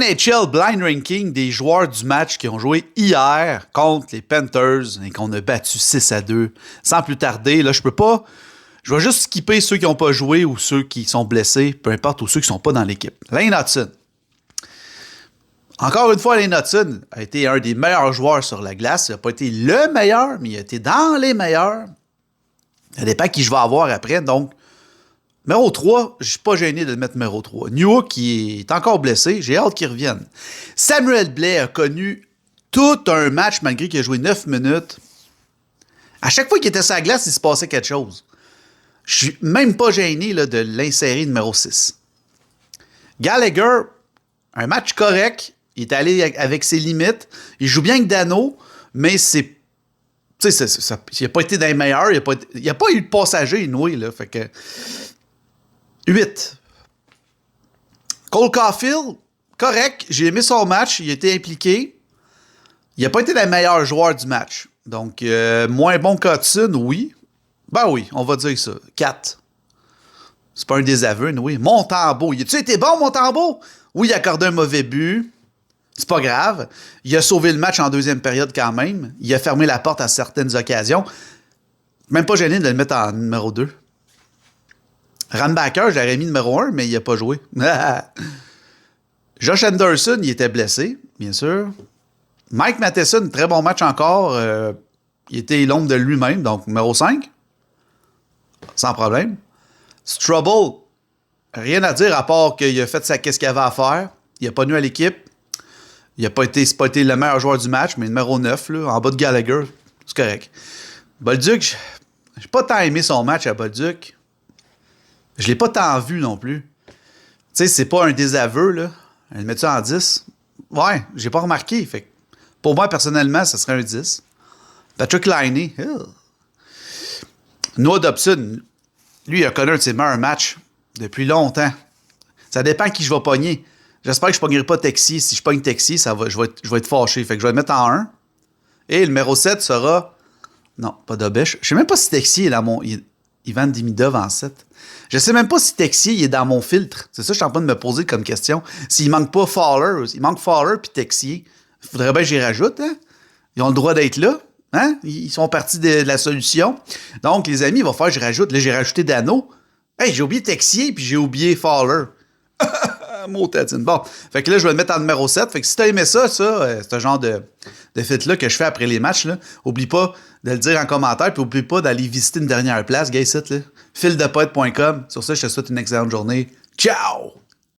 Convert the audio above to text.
NHL Blind Ranking des joueurs du match qui ont joué hier contre les Panthers et qu'on a battu 6-2. Sans plus tarder, là, je vais juste skipper ceux qui n'ont pas joué ou ceux qui sont blessés, peu importe, ou ceux qui ne sont pas dans l'équipe. Lane Hutson. Encore une fois, Lane Hutson a été un des meilleurs joueurs sur la glace. Il n'a pas été le meilleur, mais il a été dans les meilleurs. Ça dépend qui je vais avoir après, donc numéro 3, je ne suis pas gêné de le mettre numéro 3. Newhook, qui est encore blessé, j'ai hâte qu'il revienne. Samuel Blais a connu tout un match malgré qu'il a joué 9 minutes. À chaque fois qu'il était sur la glace, il se passait quelque chose. Je suis même pas gêné là, de l'insérer numéro 6. Gallagher, un match correct. Il est allé avec ses limites. Il joue bien avec Dano, mais c'est. Tu sais, il n'a pas été dans les meilleurs. Il n'y a pas eu de passager inouï, là. Fait que. 8. Cole Caulfield, correct. J'ai aimé son match. Il a été impliqué. Il n'a pas été le meilleur joueur du match. Donc, moins bon qu'Hudson, oui. Ben oui, on va dire ça. 4. C'est pas un désaveu, oui. Montembeault. Il a-tu été bon, Montembeault? Oui, il a accordé un mauvais but. C'est pas grave. Il a sauvé le match en deuxième période quand même. Il a fermé la porte à certaines occasions. Même pas gêné de le mettre en numéro 2. Ranbacker, je l'aurais mis numéro 1, mais il n'a pas joué. Josh Anderson, il était blessé, bien sûr. Mike Matheson, très bon match encore. Il était l'ombre de lui-même, donc numéro 5. Sans problème. Struble, rien à dire à part qu'il a fait qu'est-ce qu'il avait à faire. Il n'a pas nu à l'équipe. Il n'a pas été le meilleur joueur du match, mais numéro 9, là, en bas de Gallagher, c'est correct. Bolduc, j'ai pas tant aimé son match à Bolduc. Je l'ai pas tant vu non plus. Tu sais, c'est pas un désaveu, là. Le mets-tu en 10? Ouais, j'ai pas remarqué. Fait que pour moi, personnellement, ça serait un 10. Patrick Laine. Noah Dobson, lui, il a connu un de ses meilleurs matchs depuis longtemps. Ça dépend qui je vais pogner. J'espère que je ne pognerai pas Texier. Si je pogne Texier, je vais être fâché. Fait que je vais le mettre en 1. Et le numéro 7 sera... Non, pas Dobèche. Je sais même pas si Texier est dans mon... Ivan Demidov en 7. Je sais même pas si Texier il est dans mon filtre. C'est ça que je suis en train de me poser comme question. S'il manque pas Fowler, il manque Fowler puis Texier. Il faudrait bien que j'y rajoute. Hein? Ils ont le droit d'être là. Hein? Ils sont partis de la solution. Donc, les amis, il va falloir que je rajoute. Là, j'ai rajouté Dano. Hey, j'ai oublié Texier puis j'ai oublié Fowler. Motatine. Bon, fait que là, je vais le mettre en numéro 7. Fait que si t'as aimé ça, ce genre de fit-là que je fais après les matchs, là, oublie pas de le dire en commentaire, puis oublie pas d'aller visiter une dernière place, gars, site, là, fildepote.com. Sur ça, je te souhaite une excellente journée. Ciao!